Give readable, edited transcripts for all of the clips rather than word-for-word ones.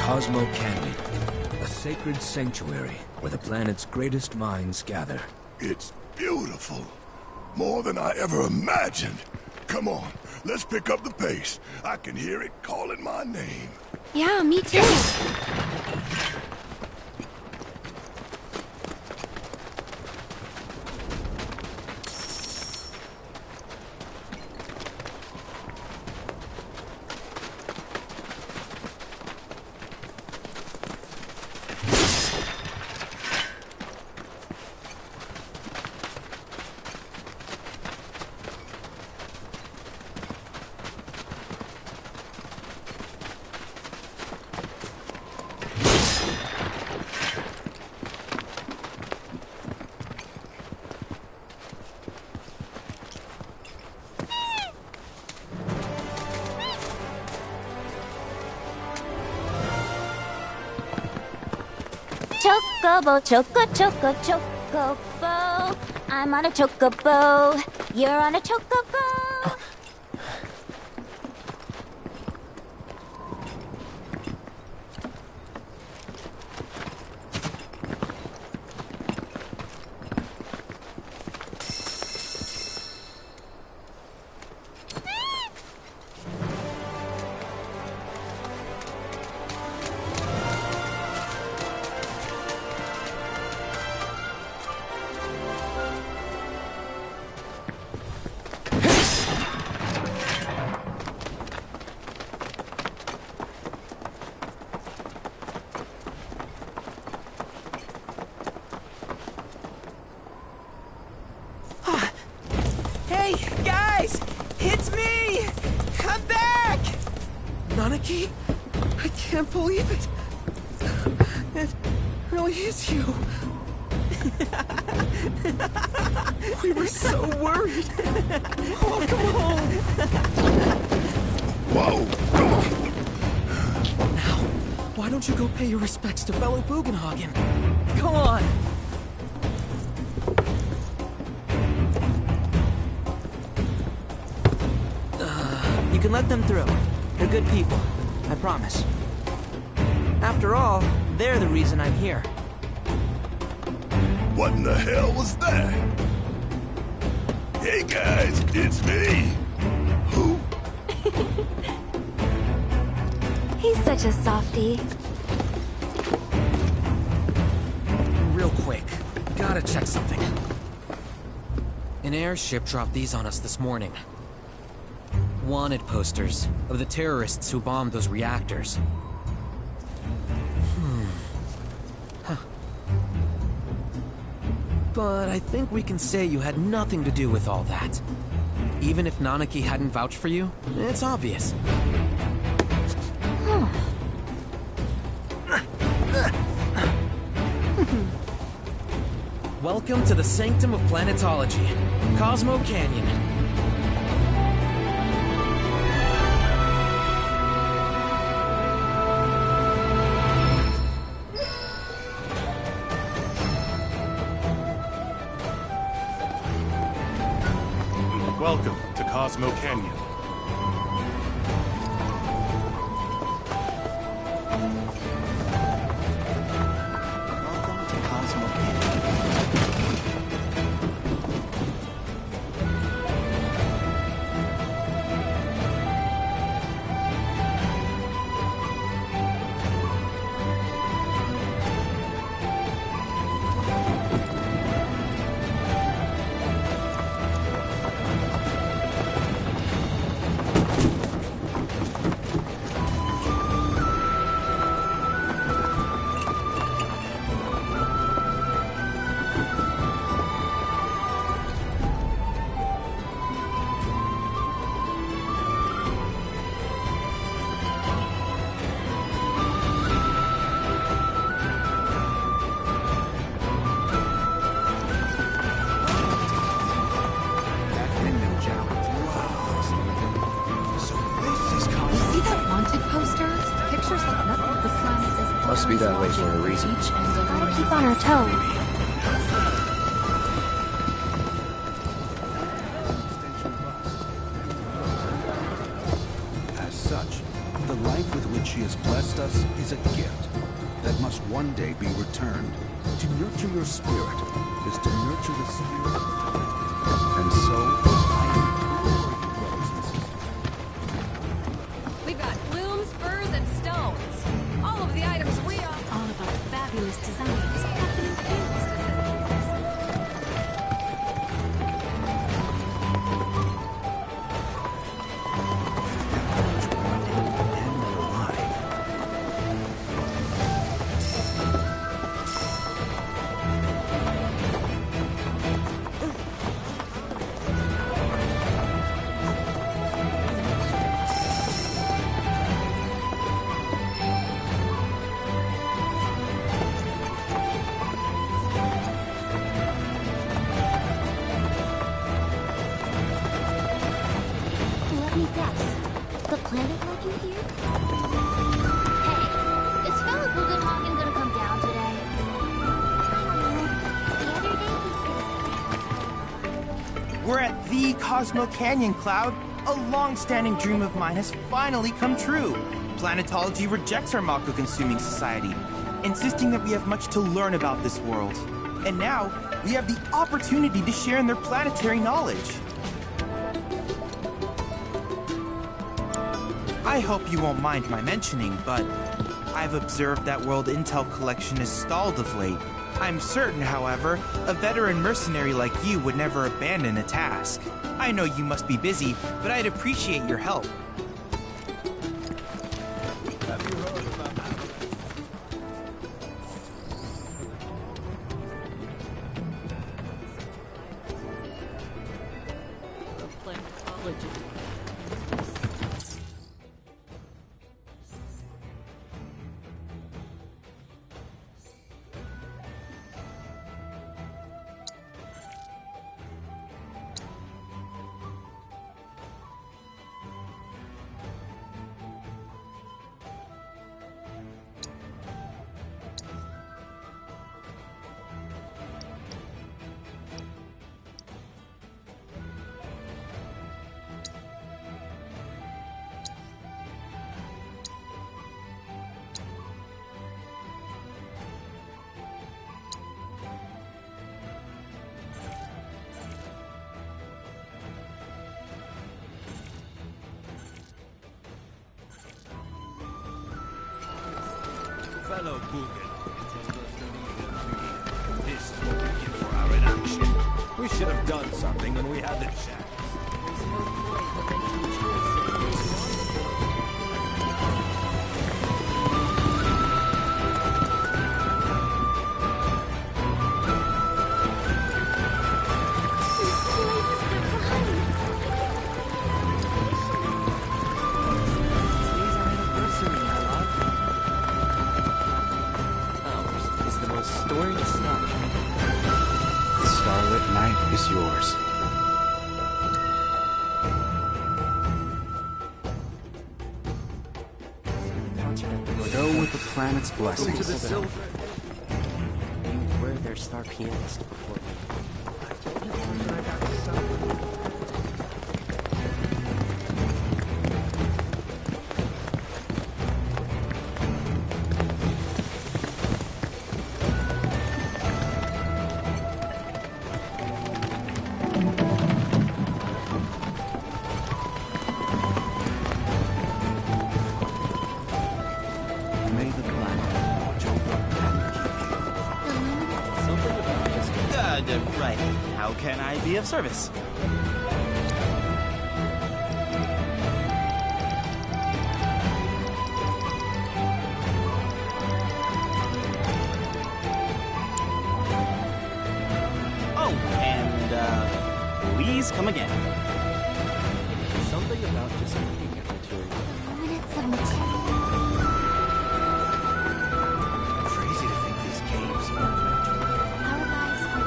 Cosmo Canyon, a sacred sanctuary where the planet's greatest minds gather. It's beautiful. More than I ever imagined. Come on, let's pick up the pace. I can hear it calling my name. Yeah, me too. Chocobo, chocobo. I'm on a chocobo. You're on a chocobo. Nanaki? I can't believe it. It really is you. We were so worried. Welcome home. Whoa, come on. Now, why don't you go pay your respects to fellow Bugenhagen? Come on. You can let them through. They're good people, I promise. After all, they're the reason I'm here. What in the hell was that? Hey guys, it's me. Who? He's such a softie. Real quick, gotta check something. An airship dropped these on us this morning. Wanted posters of the terrorists who bombed those reactors. Huh. But I think we can say you had nothing to do with all that. Even if Nanaki hadn't vouched for you, it's obvious. Welcome to the sanctum of planetology, Cosmo Canyon. Welcome to Cosmo Canyon. Welcome to Cosmo Canyon. Must be that way for a reason. Gotta keep on our toes. As such, the life with which she has blessed us is a gift that must one day be returned. To nurture your spirit is to nurture the spirit. And so, I implore you, brothers and sisters. We've got blooms, furs, and stones. All of the items we are. All of our fabulous designs have been infused. Let me guess. The planet like you here? Hey, is Fella Guggenhagen gonna come down today? I don't know. The other day he says... We're at the Cosmo Canyon, Cloud. A long-standing dream of mine has finally come true. Planetology rejects our Mako-consuming society, insisting that we have much to learn about this world. And now, we have the opportunity to share in their planetary knowledge. I hope you won't mind my mentioning, but I've observed that World Intel collection is stalled of late. I'm certain, however, a veteran mercenary like you would never abandon a task. I know you must be busy, but I'd appreciate your help. Fellow Buggen told us to leave this is what we get for our inaction. We should have done something when we had the chance. The starlit night is yours. Go with the planet's blessings. To the silver. You were their star pianist before me. May the planet watch over and keep you. Right. How can I be of service? Oh, and, please come again. Something about just looking at material. Minutes of material. Crazy to think these caves weren't meant to be. Our lives are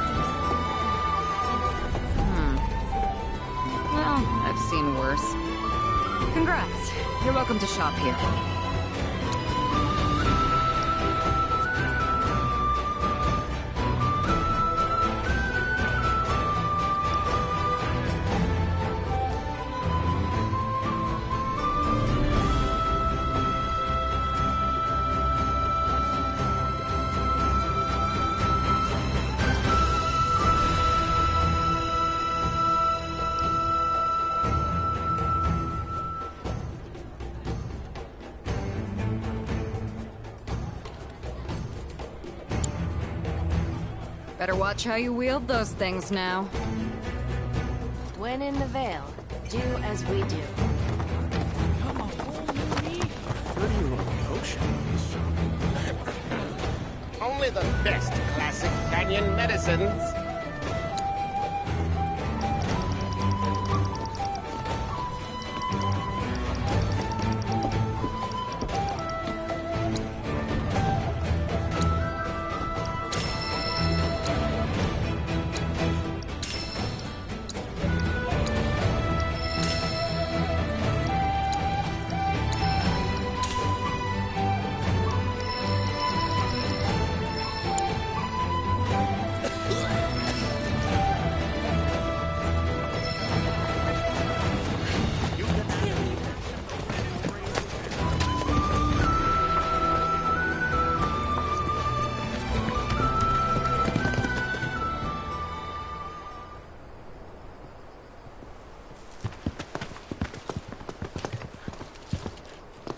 Well, I've seen worse. Congrats. You're welcome to shop here. Better watch how you wield those things now. When in the Vale, do as we do. Come a whole new me. 30-year-old potion. Only the best classic canyon medicines.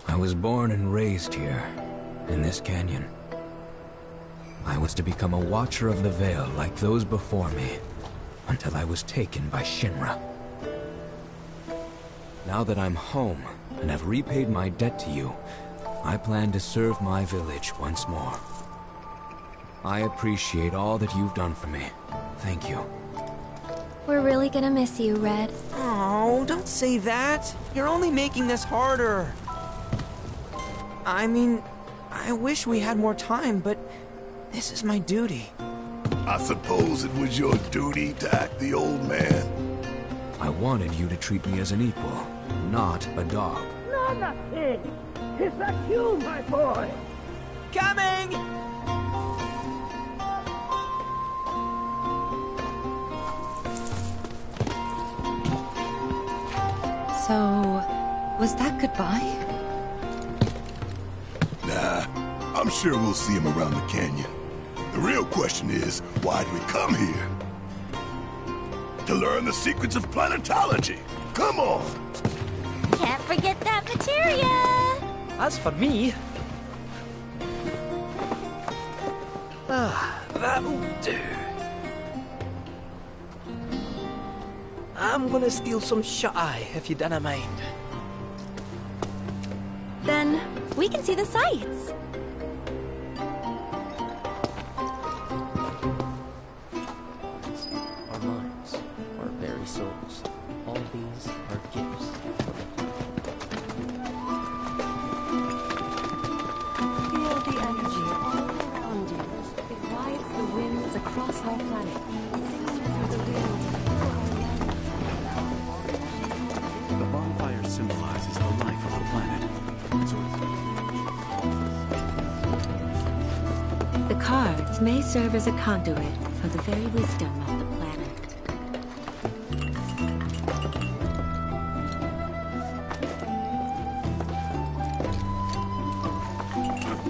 I was born and raised here, in this canyon. I was to become a watcher of the Vale like those before me, until I was taken by Shinra. Now that I'm home, and have repaid my debt to you, I plan to serve my village once more. I appreciate all that you've done for me. Thank you. We're really gonna miss you, Red. Oh, don't say that. You're only making this harder. I mean, I wish we had more time, but this is my duty. I suppose it was your duty to act the old man. I wanted you to treat me as an equal, not a dog. No, nothing. It's not you, my boy. Coming! So, was that goodbye? Nah, I'm sure we'll see him around the canyon. The real question is, why'd we come here? To learn the secrets of planetology. Come on! Can't forget that materia! As for me... that'll do. I'm gonna steal some shut-eye, if you don't mind. Then we can see the sights. Our minds, our very souls, all these are gifts. Feel the energy all around you. It rides the winds across our planet. Sings through the wind. The bonfire symbolizes the life of the planet. The cards may serve as a conduit for the very wisdom of the planet.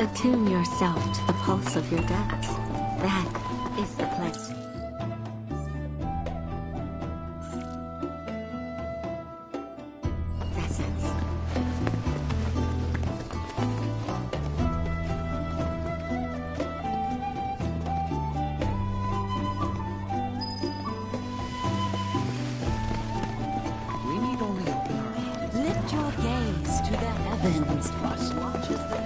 Attune yourself to the pulse of your gods. That is the plan. Essence. We need only open our hearts. Lift your gaze to the heavens. Watch as the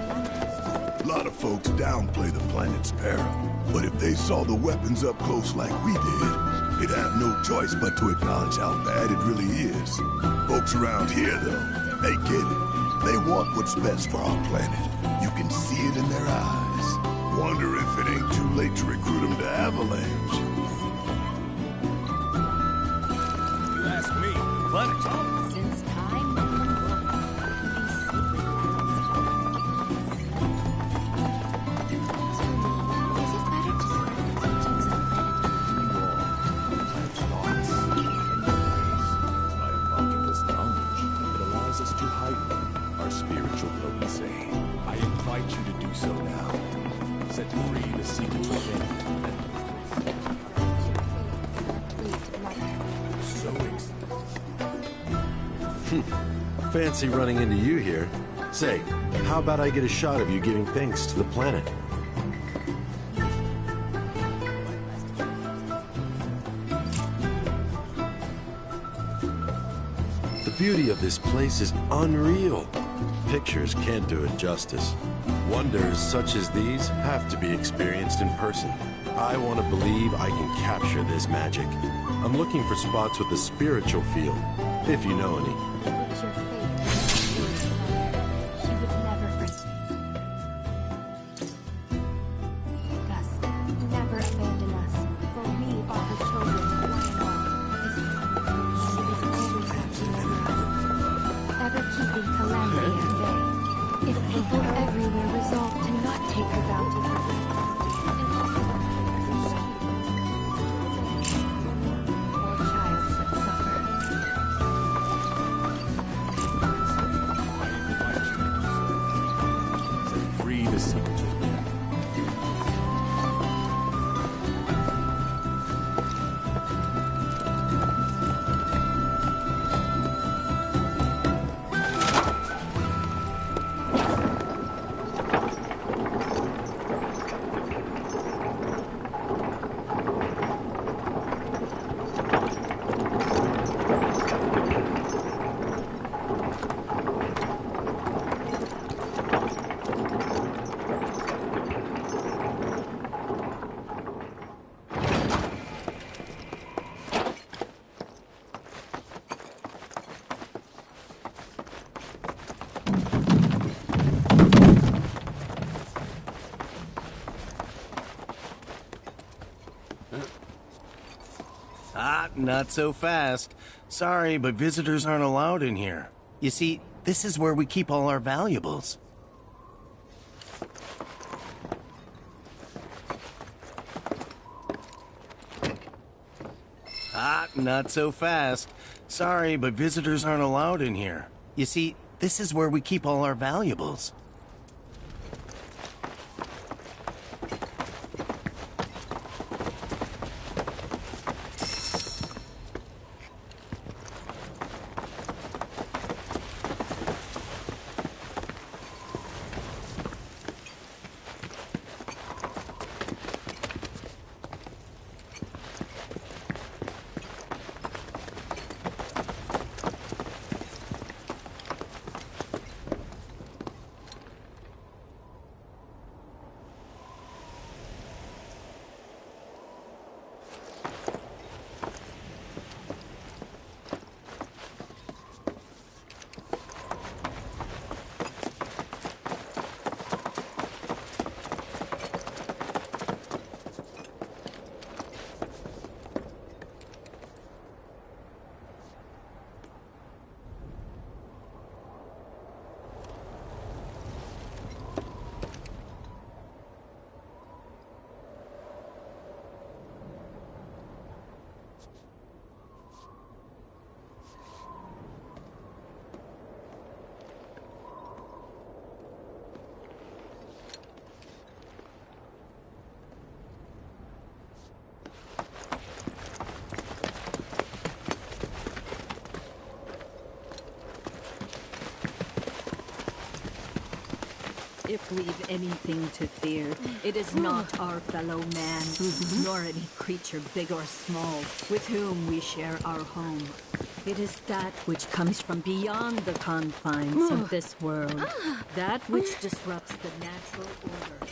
A lot of folks downplay the planet's peril, but if they saw the weapons up close like we did, they'd have no choice but to acknowledge how bad it really is. Folks around here, though, they get it. They want what's best for our planet. You can see it in their eyes. Wonder if it ain't too late to recruit them to Avalanche. You ask me, planetology. Since time memory, these secret is it better to spread the teachings of By unlocking this knowledge, it allows us to heighten our spiritual potency. I invite you to do so now. Set free the secrets within. Fancy running into you here. Say, how about I get a shot of you giving thanks to the planet? beauty of this place is unreal. Pictures can't do it justice. Wonders such as these have to be experienced in person. I want to believe I can capture this magic. I'm looking for spots with a spiritual feel, if you know any. It's your fate. She would never forget. Gus, never abandon us, for we are her children, one and all. She is always watching over us, ever keeping calamity at bay. If people everywhere resolve to not take her bounty for granted, poor child would suffer. Set free the secret. Not so fast. Sorry, but visitors aren't allowed in here. You see, this is where we keep all our valuables. Not so fast. Sorry, but visitors aren't allowed in here. You see, this is where we keep all our valuables. If we've anything to fear, it is not our fellow man, nor any creature big or small, with whom we share our home. It is that which comes from beyond the confines of this world, that which disrupts the natural order,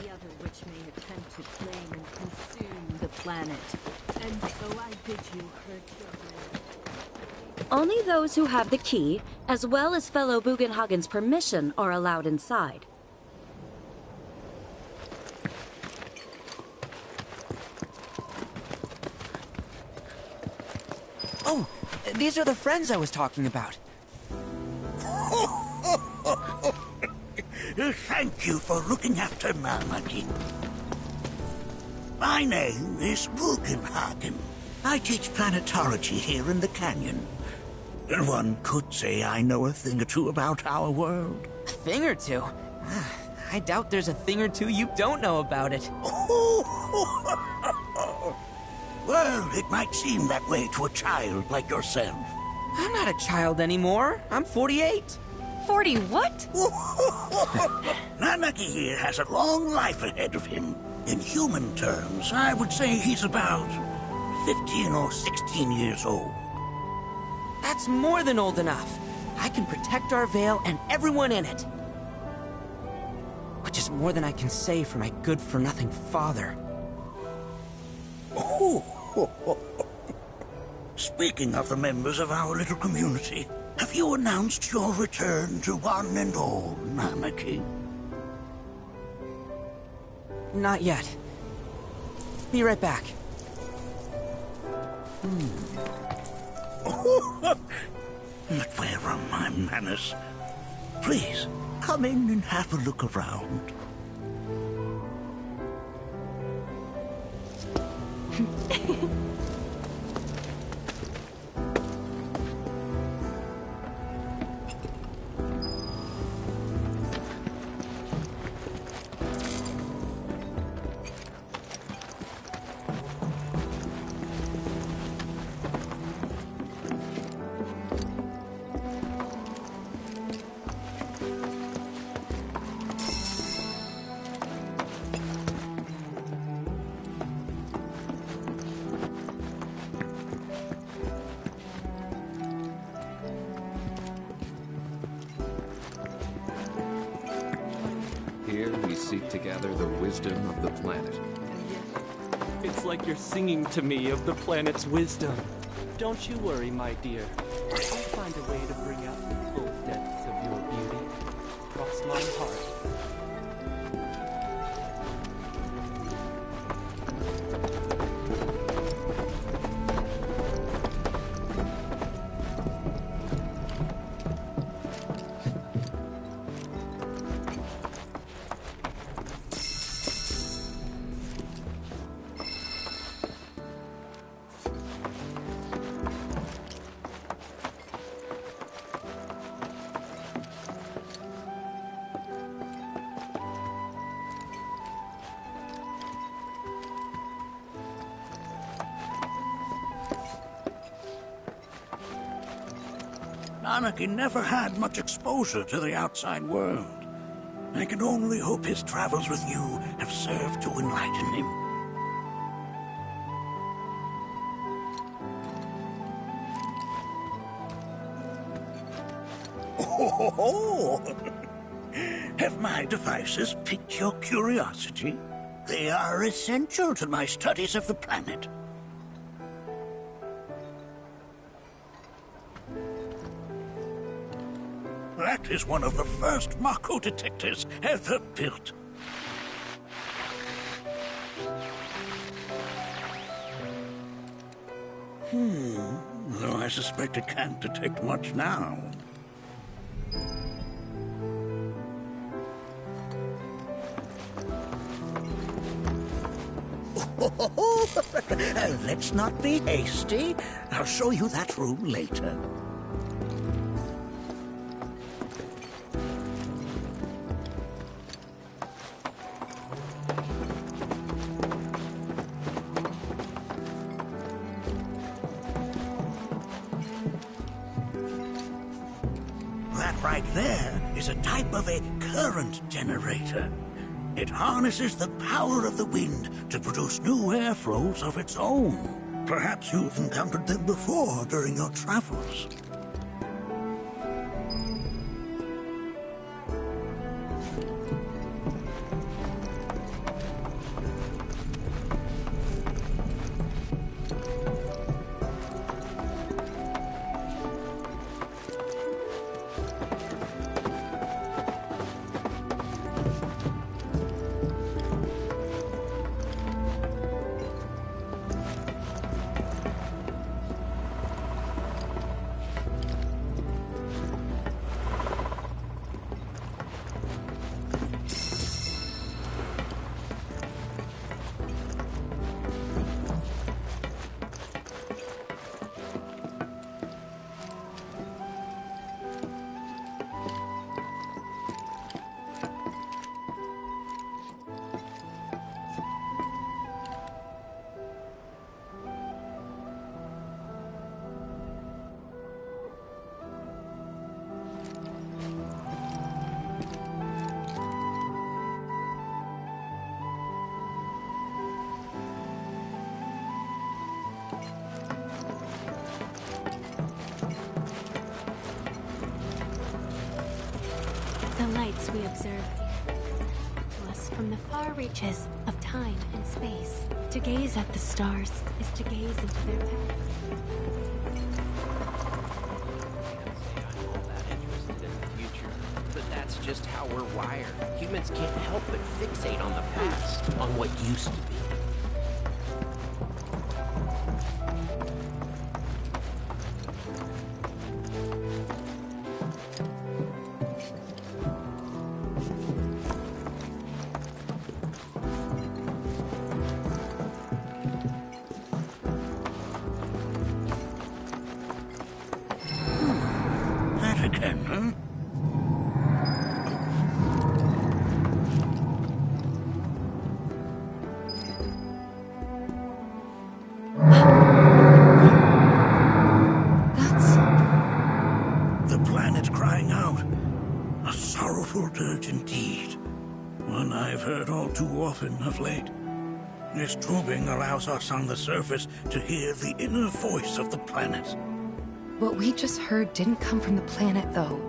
the other which may attempt to claim and consume the planet. And so I bid you hurt your will. Only those who have the key, as well as fellow Bugenhagen's permission, are allowed inside. Oh, these are the friends I was talking about. Thank you for looking after Malmagin. My name is Bugenhagen. I teach planetology here in the canyon. One could say I know a thing or two about our world. A thing or two? I doubt there's a thing or two you don't know about it. Well, it might seem that way to a child like yourself. I'm not a child anymore. I'm 48. 40 what? Nanaki here has a long life ahead of him. In human terms, I would say he's about 15 or 16 years old. That's more than old enough. I can protect our Vale and everyone in it. Which is more than I can say for my good-for-nothing father. Speaking of the members of our little community, have you announced your return to one and all anarchy? Not yet. Be right back. But where are my manners? Please, come in and have a look around. Here we seek to gather the wisdom of the planet. It's like you're singing to me of the planet's wisdom. Don't you worry, my dear. I'll find a way to bring out the full depths of your beauty. Cross my heart. Anarchy never had much exposure to the outside world. I can only hope his travels with you have served to enlighten him. Oh, have my devices piqued your curiosity? They are essential to my studies of the planet. That is one of the first Mako detectors ever built. Though I suspect it can't detect much now. Let's not be hasty. I'll show you that room later. That right there is a type of a current generator. It harnesses the power of the wind to produce new airflows of its own. Perhaps you've encountered them before during your travels. as we observe to us from the far reaches of time and space. To gaze at the stars is to gaze into their past. But that's just how we're wired. Humans can't help but fixate on the past, on what used to be. That again, huh? The planet crying out. A sorrowful dirge indeed. One I've heard all too often of late. This tubing allows us on the surface to hear the inner voice of the planet. What we just heard didn't come from the planet, though.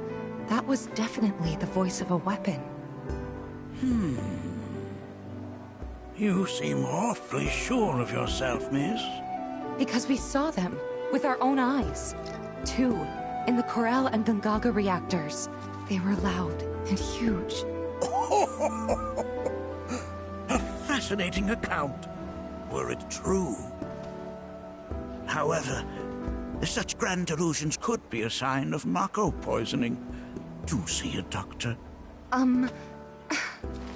That was definitely the voice of a weapon. You seem awfully sure of yourself, miss. Because we saw them with our own eyes. Two, in the Corel and Gungaga reactors. They were loud and huge. A fascinating account, were it true. However, such grand delusions could be a sign of Mako poisoning. Do see a doctor.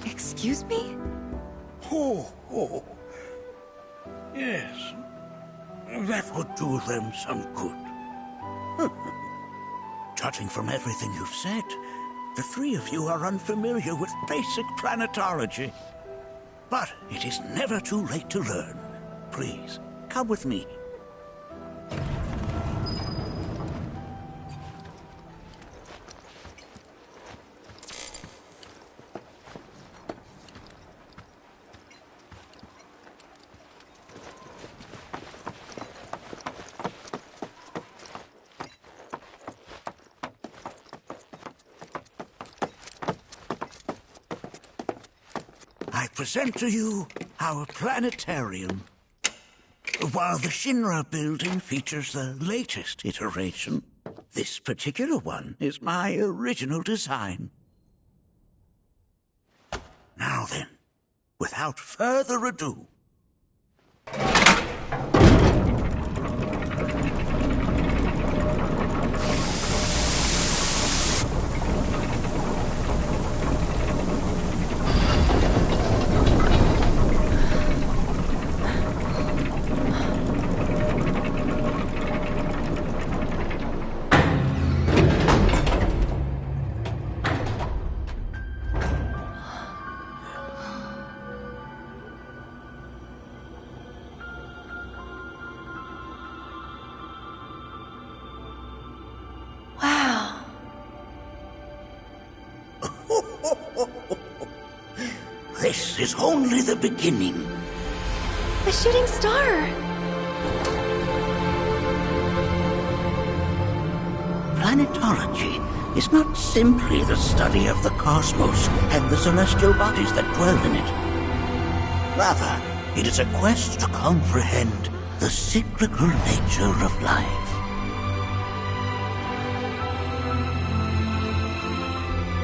Excuse me? Oh. Yes. That would do them some good. Judging from everything you've said, the three of you are unfamiliar with basic planetology. But it is never too late to learn. Please, come with me. I present to you our planetarium. While the Shinra building features the latest iteration, this particular one is my original design. Now then, without further ado, this is only the beginning. The shooting star! Planetology is not simply the study of the cosmos and the celestial bodies that dwell in it. Rather, it is a quest to comprehend the cyclical nature of life.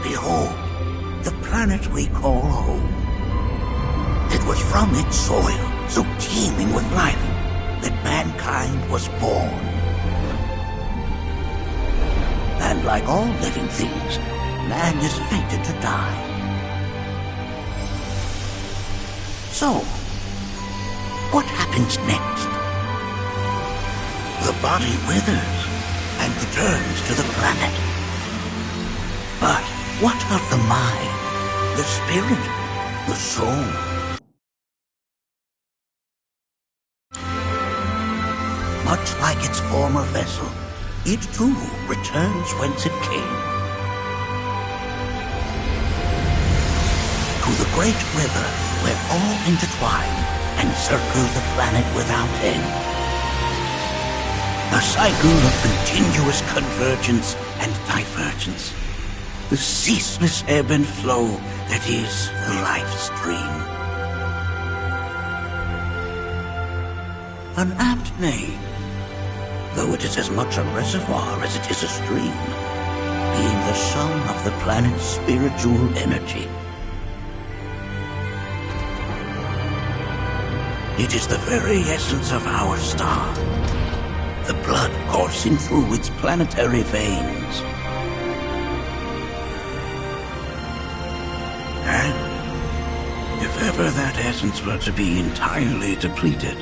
Behold, the planet we call home. It was from its soil, so teeming with life, that mankind was born. And like all living things, man is fated to die. So, what happens next? The body withers and returns to the planet. But what of the mind, the spirit, the soul? Much like its former vessel, it too returns whence it came. To the great river where all intertwine and circle the planet without end. A cycle of continuous convergence and divergence. the ceaseless ebb and flow that is the life stream. An apt name, though it is as much a reservoir as it is a stream, being the sum of the planet's spiritual energy. It is the very essence of our star, the blood coursing through its planetary veins. And if ever that essence were to be entirely depleted,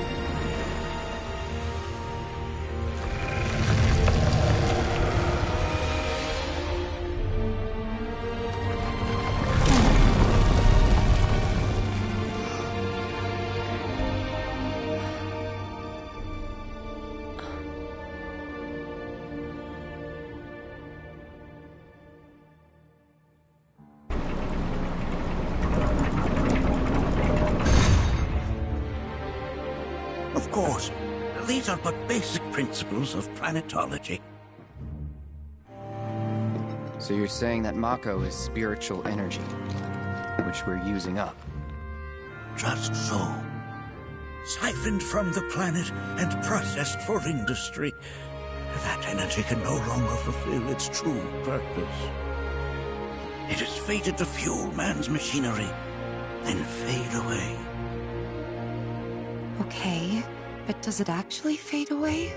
of course, these are but basic principles of planetology. So you're saying that Mako is spiritual energy, which we're using up? Just so. Siphoned from the planet and processed for industry, that energy can no longer fulfill its true purpose. It is fated to fuel man's machinery, then fade away. Okay, but does it actually fade away?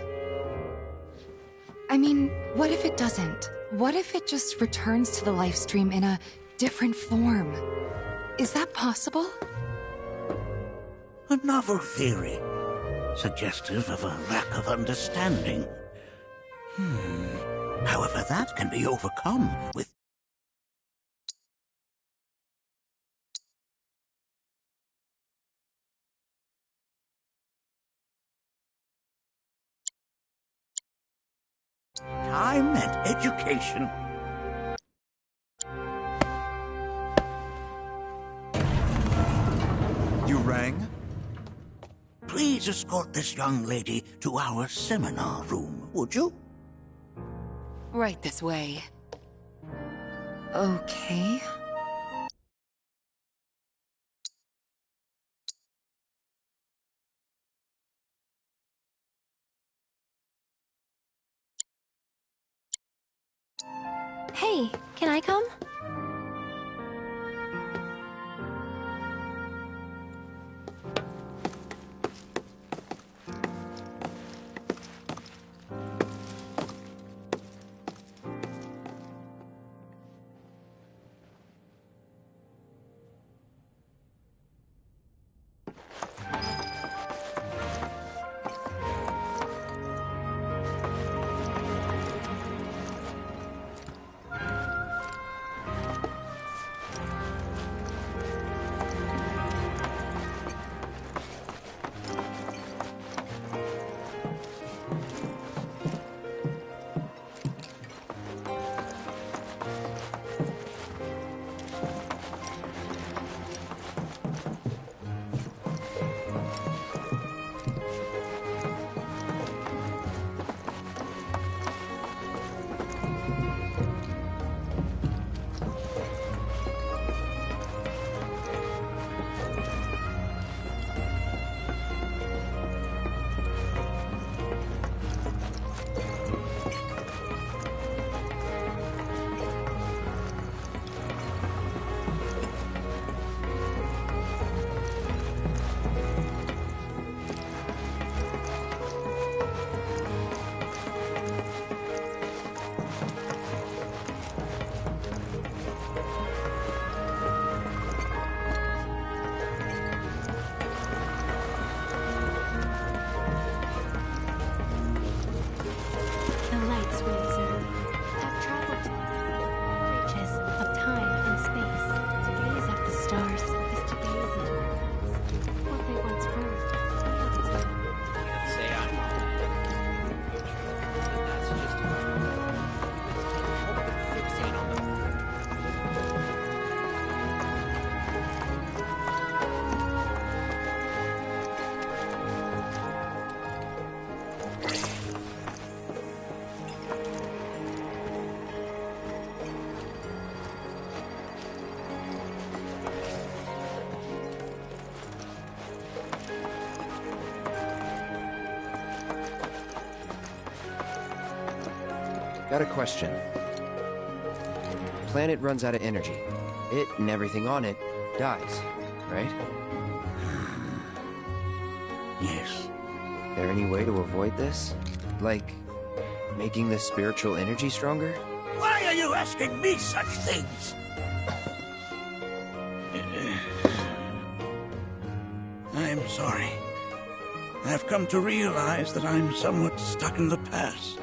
I mean, what if it doesn't? What if it just returns to the life stream in a different form? Is that possible? A novel theory, suggestive of a lack of understanding. However, that can be overcome with time and education. You rang? Please escort this young lady to our seminar room, would you? Right this way. Okay. Hey, can I come? Got a question. Planet runs out of energy. It and everything on it dies, right? Yes. There any way to avoid this? Like, making the spiritual energy stronger? Why are you asking me such things? I'm sorry. I've come to realize that I'm somewhat stuck in the past.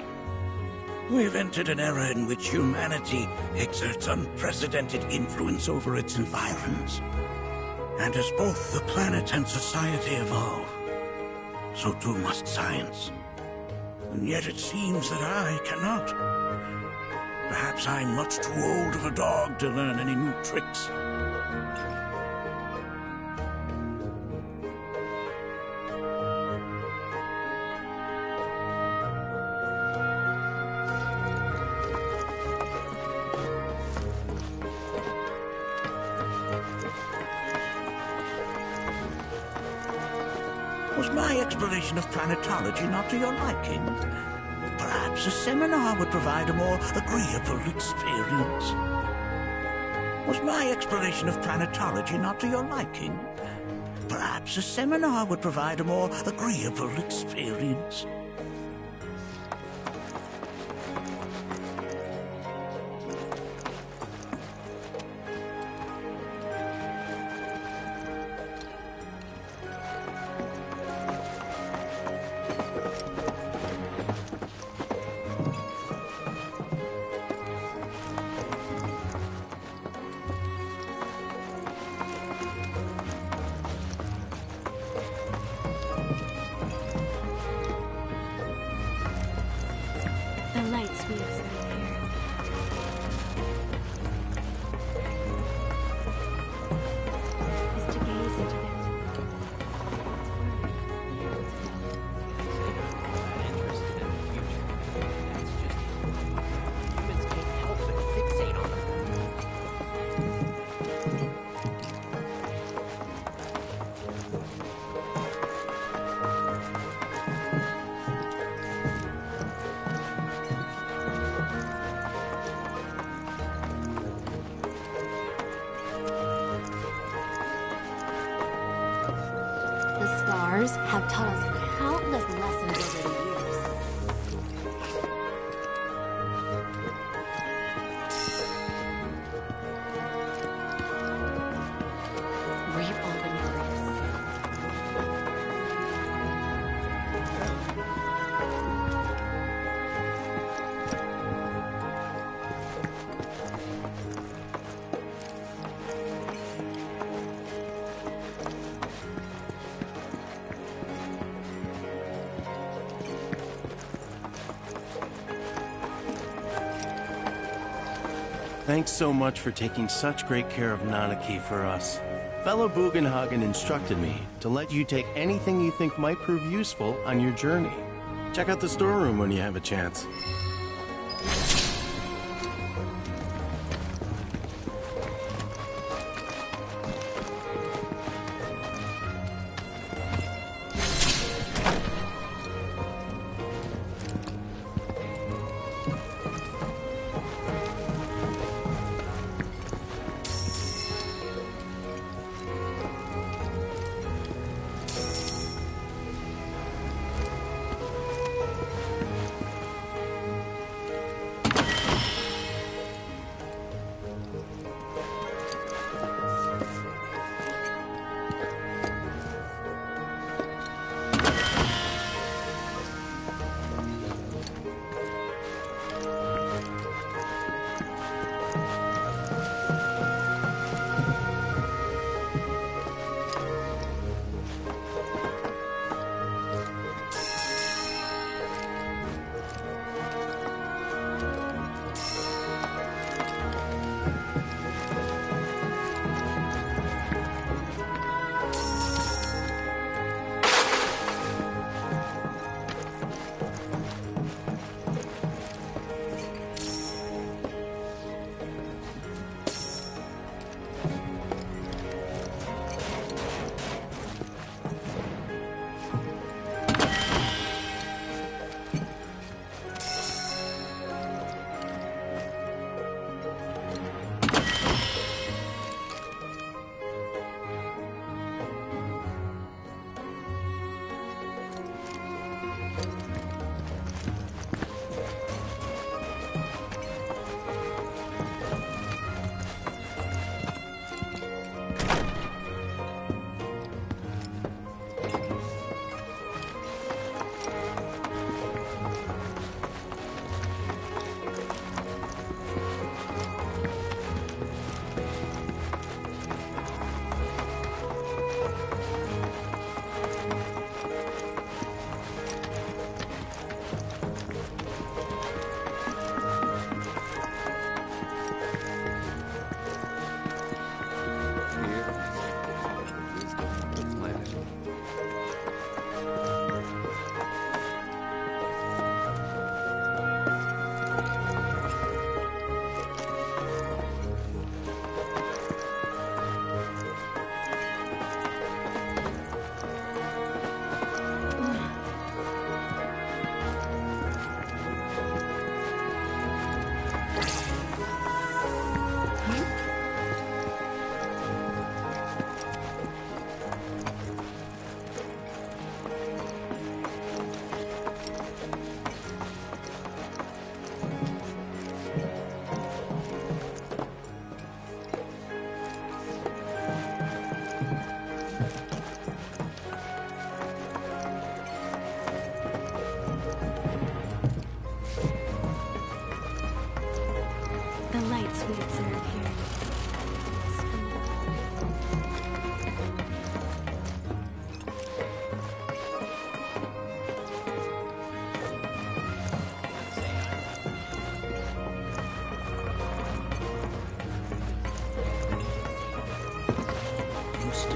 We've entered an era in which humanity exerts unprecedented influence over its environs. And as both the planet and society evolve, so too must science. And yet it seems that I cannot. Perhaps I'm much too old of a dog to learn any new tricks. Was my explanation of planetology not to your liking? Perhaps a seminar would provide a more agreeable experience. Was my explanation of planetology not to your liking? Perhaps a seminar would provide a more agreeable experience. The lights we observe here. Is to gaze into their Humans can't help but fixate on them. The stars have taught us countless lessons over the years. We've all been curious. Thanks so much for taking such great care of Nanaki for us. Fellow Bugenhagen instructed me to let you take anything you think might prove useful on your journey. Check out the storeroom when you have a chance.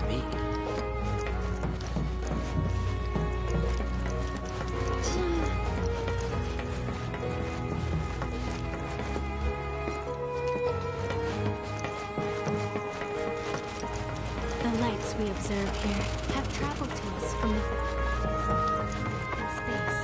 be. The lights we observe here have traveled to us from in space.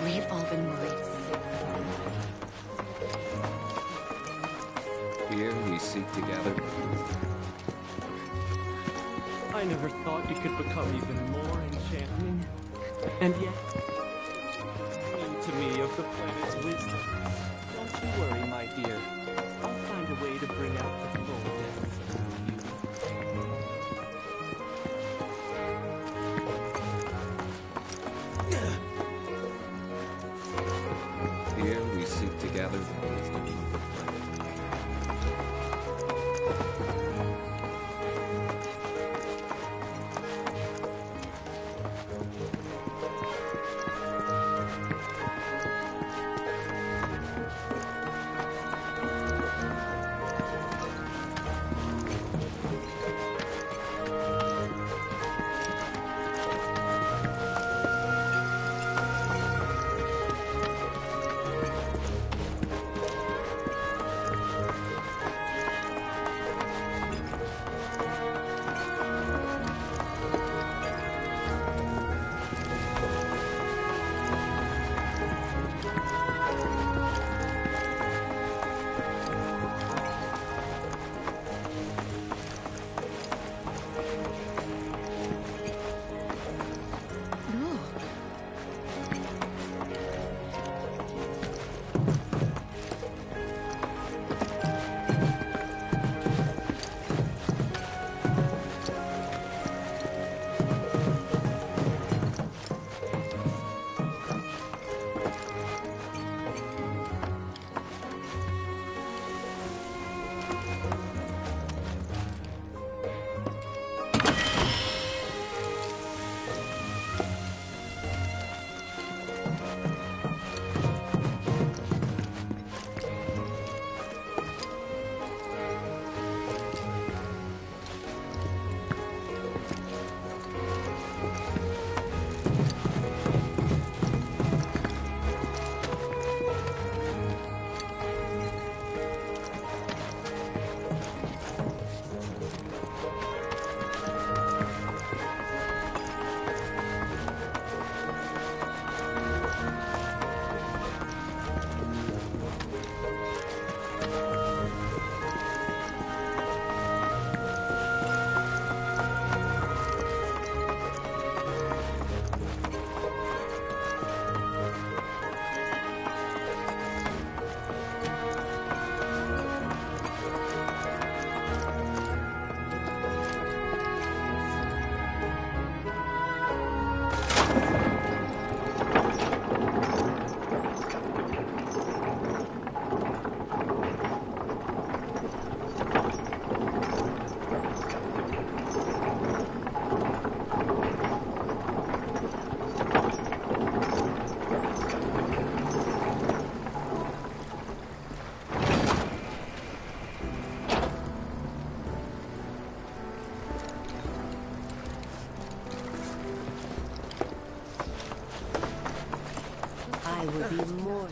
We've all been worried. Here we seek to gather. I never thought you could become even more enchanting. And yet, speaking to me of the planet's wisdom. Don't you worry, my dear. I'll find a way to bring out the full depths of your beauty. Here we seek to gather the wisdom of the planet.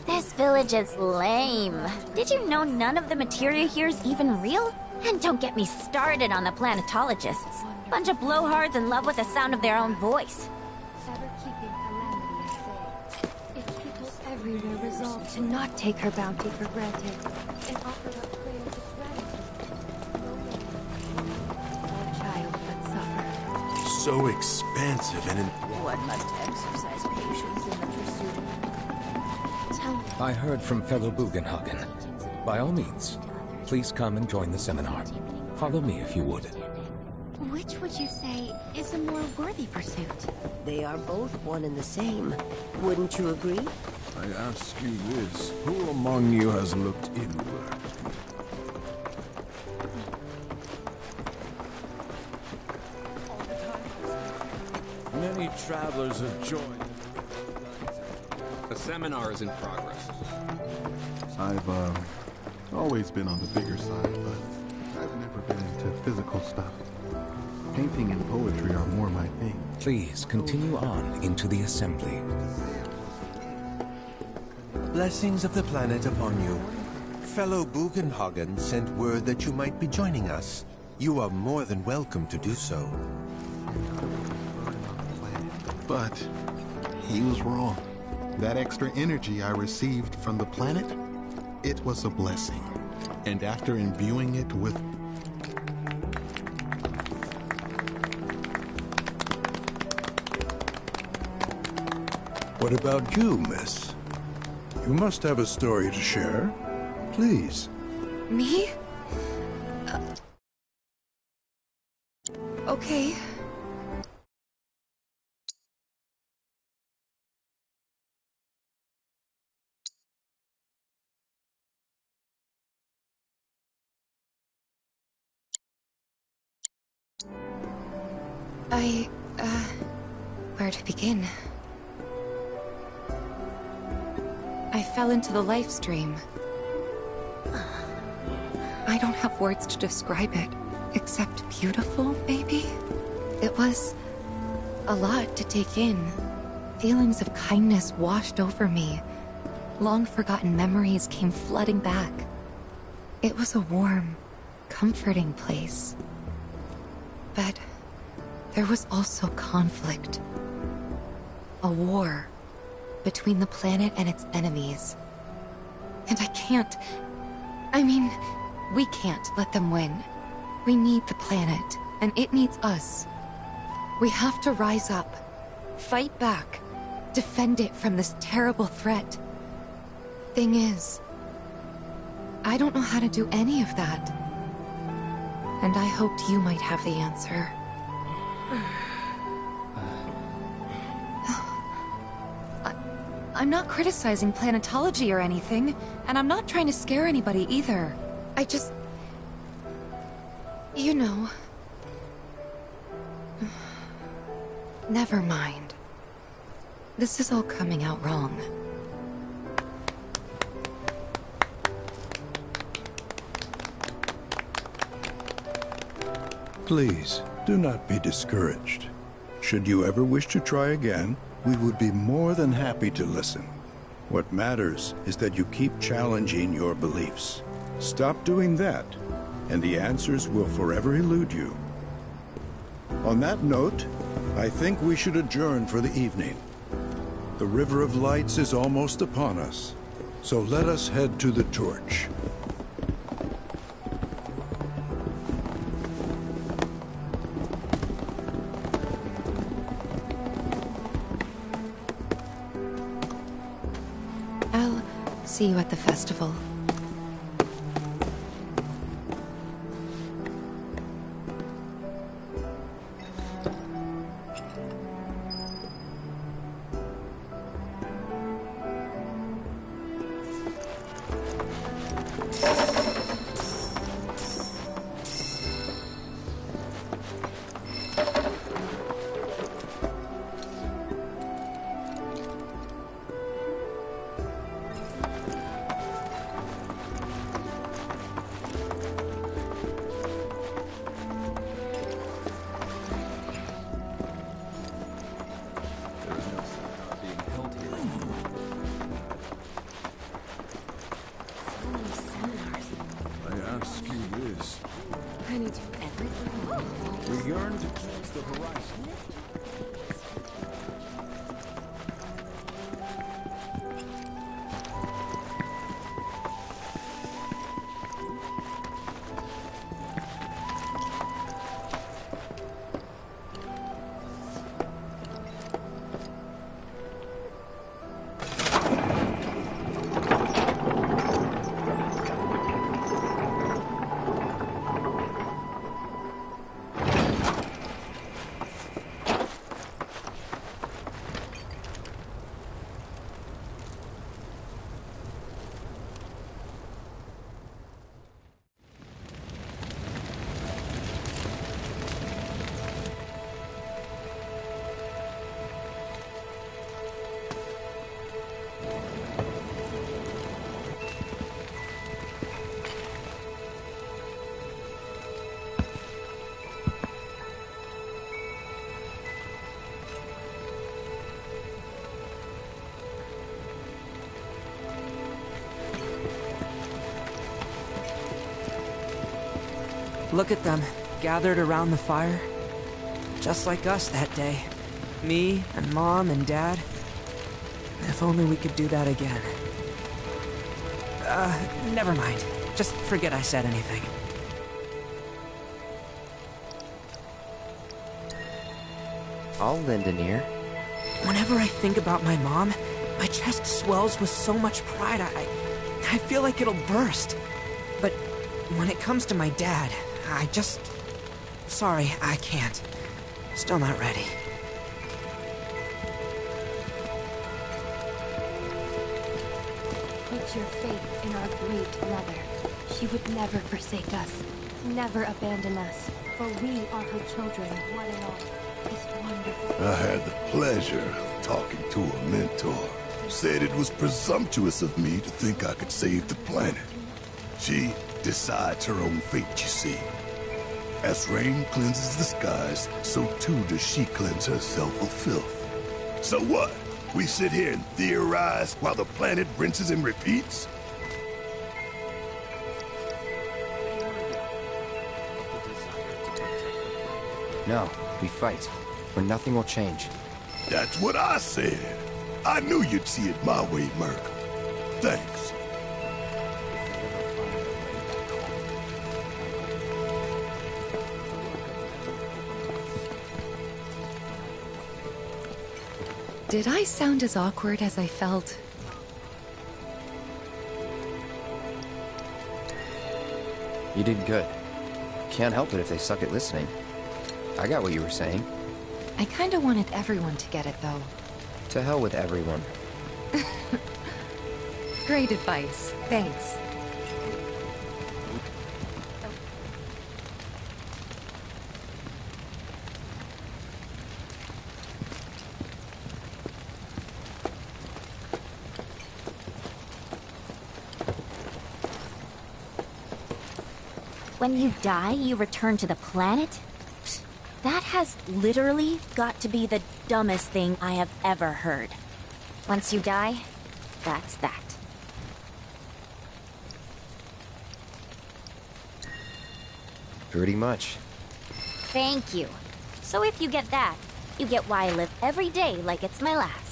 This village is lame. Did you know none of the materia here is even real? And don't get me started on the planetologists. Bunch of blowhards in love with the sound of their own voice. Ever keeping calamity at bay. If people everywhere resolved to not take her bounty for granted and offer up prayers of gratitude. No child but suffer. So expansive and One must exercise patience in the pursuit of... Tell me. I heard from fellow Bugenhagen. By all means, please come and join the seminar. Follow me if you would. Which would you say is a more worthy pursuit? They are both one and the same. Wouldn't you agree? I ask you this, who among you has looked inward? Many travelers have joined. The seminar is in progress. I've always been on the bigger side, but I've never been into physical stuff. Painting and poetry are more my thing. Please continue on into the assembly. Blessings of the planet upon you. Fellow Bugenhagen sent word that you might be joining us. You are more than welcome to do so. But he was wrong. That extra energy I received from the planet, it was a blessing. And after imbuing it with What about you, miss? You must have a story to share. Please. Me? Okay. Where to begin? I fell into the life stream. I don't have words to describe it, except beautiful, maybe? It was a lot to take in. Feelings of kindness washed over me. Long-forgotten memories came flooding back. It was a warm, comforting place. But there was also conflict. A war between the planet and its enemies. And we can't let them win. We need the planet, and it needs us. We have to rise up, fight back, defend it from this terrible threat. Thing is, I don't know how to do any of that. And I hoped you might have the answer. I'm not criticizing planetology or anything, and I'm not trying to scare anybody either. I just... You know... Never mind. This is all coming out wrong. Please, do not be discouraged. Should you ever wish to try again, we would be more than happy to listen. What matters is that you keep challenging your beliefs. Stop doing that, and the answers will forever elude you. On that note, I think we should adjourn for the evening. The River of Lights is almost upon us, so let us head to the torch. I'll see you at the festival. Look at them, gathered around the fire. Just like us that day. Me and Mom and Dad. If only we could do that again. Never mind. Just forget I said anything. I'll lend an ear. Whenever I think about my mom, my chest swells with so much pride, I feel like it'll burst. But when it comes to my dad, I just... Sorry, I can't. Still not ready. Put your faith in our great mother. She would never forsake us, never abandon us, for we are her children, one and all. It's wonderful. I had the pleasure of talking to a mentor. Said it was presumptuous of me to think I could save the planet. She decides her own fate, you see. As rain cleanses the skies, so too does she cleanse herself of filth. So what? We sit here and theorize while the planet rinses and repeats? No, we fight, or nothing will change. That's what I said. I knew you'd see it my way, Merc. Thanks. Did I sound as awkward as I felt? You did good. Can't help it if they suck at listening. I got what you were saying. I kinda wanted everyone to get it, though. To hell with everyone. Great advice. Thanks. When you die, you return to the planet? Psst, that has literally got to be the dumbest thing I have ever heard. Once you die, that's that. Pretty much. Thank you. So if you get that, you get why I live every day like it's my last.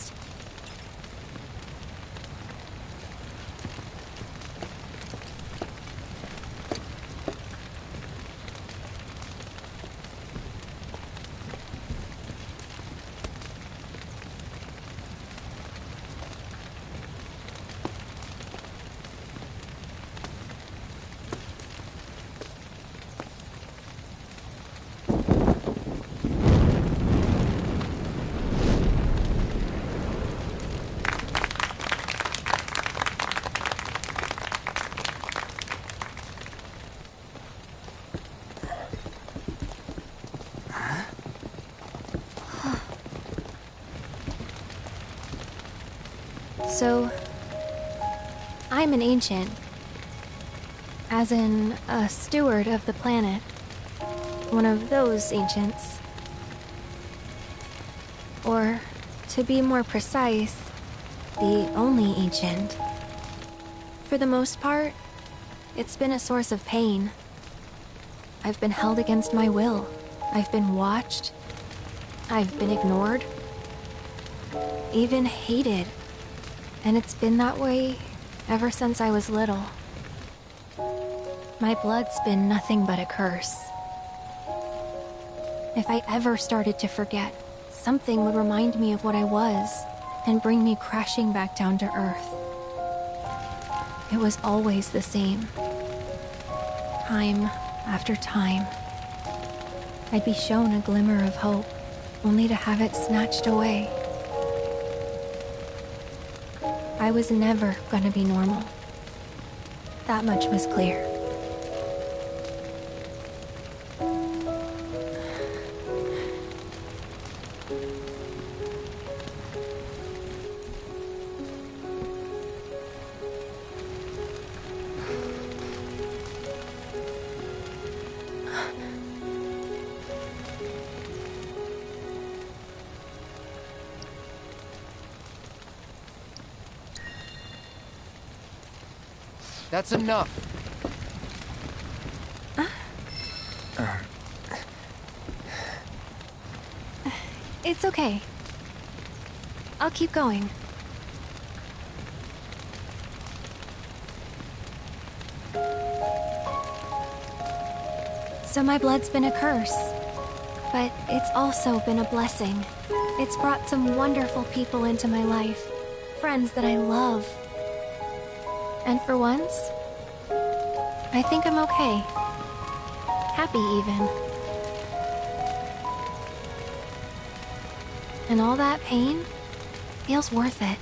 So, I'm an ancient. As in, a steward of the planet. One of those ancients. Or, to be more precise, the only ancient. For the most part, it's been a source of pain. I've been held against my will. I've been watched. I've been ignored. Even hated. And it's been that way ever since I was little. My blood's been nothing but a curse. If I ever started to forget, something would remind me of what I was and bring me crashing back down to Earth. It was always the same. Time after time. I'd be shown a glimmer of hope, only to have it snatched away. I was never gonna be normal. That much was clear. That's enough. It's okay. I'll keep going. So my blood's been a curse, but it's also been a blessing. It's brought some wonderful people into my life, friends that I love. And for once, I think I'm okay. Happy even. And all that pain feels worth it.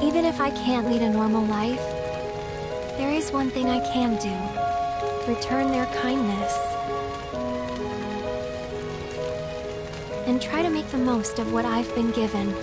Even if I can't lead a normal life, there is one thing I can do. Return their kindness. And try to make the most of what I've been given.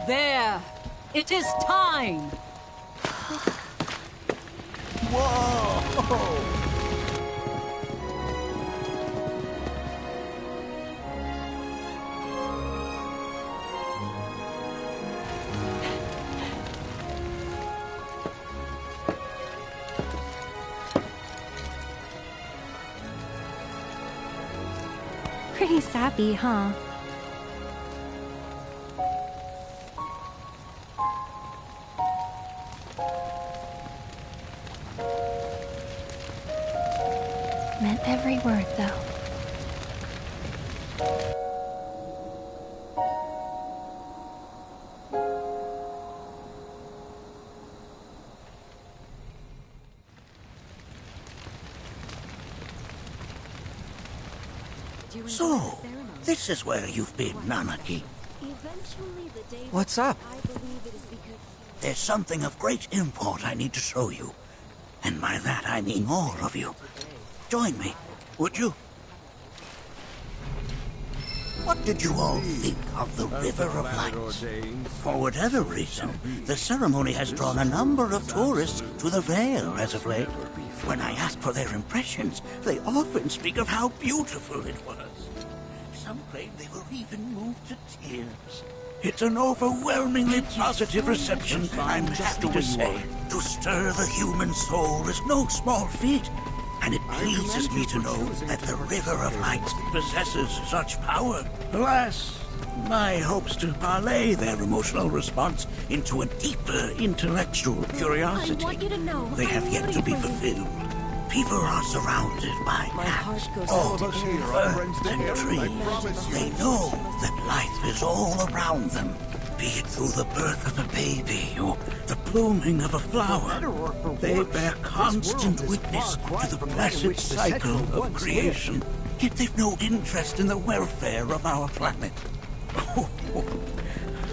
There! It is time! Whoa! Pretty sappy, huh? Meant every word, though. So, this is where you've been, Nanaki. What's up? There's something of great import I need to show you. And by that I mean all of you. Join me, would you? What did you all think of the River of Lights? For whatever reason, the ceremony has drawn a number of tourists to the Vale as of late. When I ask for their impressions, they often speak of how beautiful it was. Some claim they were even moved to tears. It's an overwhelmingly positive reception, I'm happy to say. To stir the human soul is no small feat, and it pleases me to know that the River of Lights possesses such power. Alas, my hopes to parlay their emotional response into a deeper intellectual curiosity, they have yet to be fulfilled. People are surrounded by cats, dogs, birds, and trees. They know that life is all around them, be it through the birth of a baby or the blooming of a flower. They bear constant witness to the blessed cycle of creation, yet they've no interest in the welfare of our planet.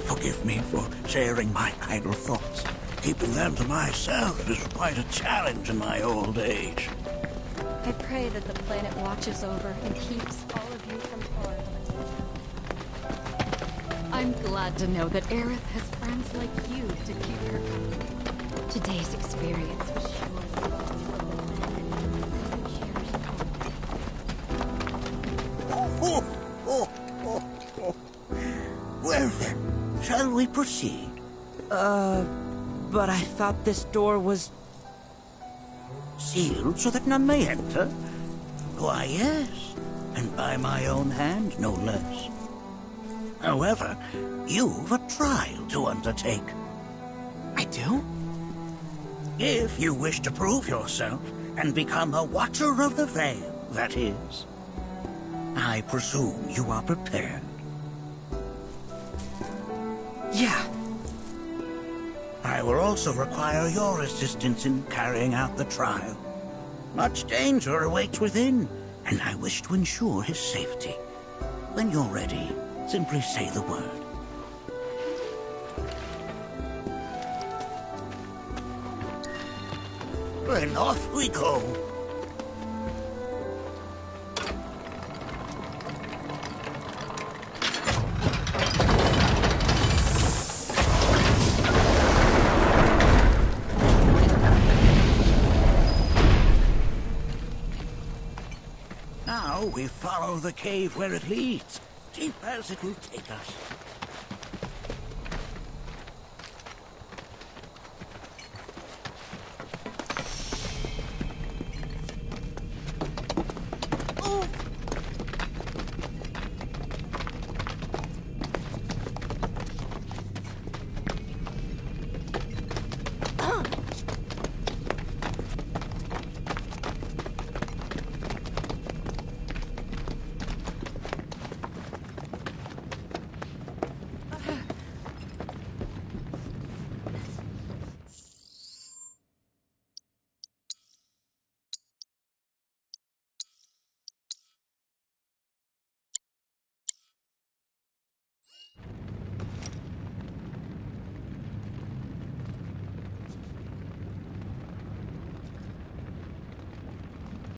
Forgive me for sharing my idle thoughts. Keeping them to myself is quite a challenge in my old age. I pray that the planet watches over and keeps all of you from harm. I'm glad to know that Aerith has friends like you to keep her company. Today's experience was Well then, shall we proceed? But I thought this door was... sealed so that none may enter? Why, yes. and by my own hand, no less. However, you've a trial to undertake. I do? If you wish to prove yourself and become a Watcher of the Veil, that is. I presume you are prepared. Yeah. I will also require your assistance in carrying out the trial. Much danger awaits within, and I wish to ensure his safety. When you're ready, simply say the word. Then off we go. Now we follow the cave where it leads, deep as it will take us.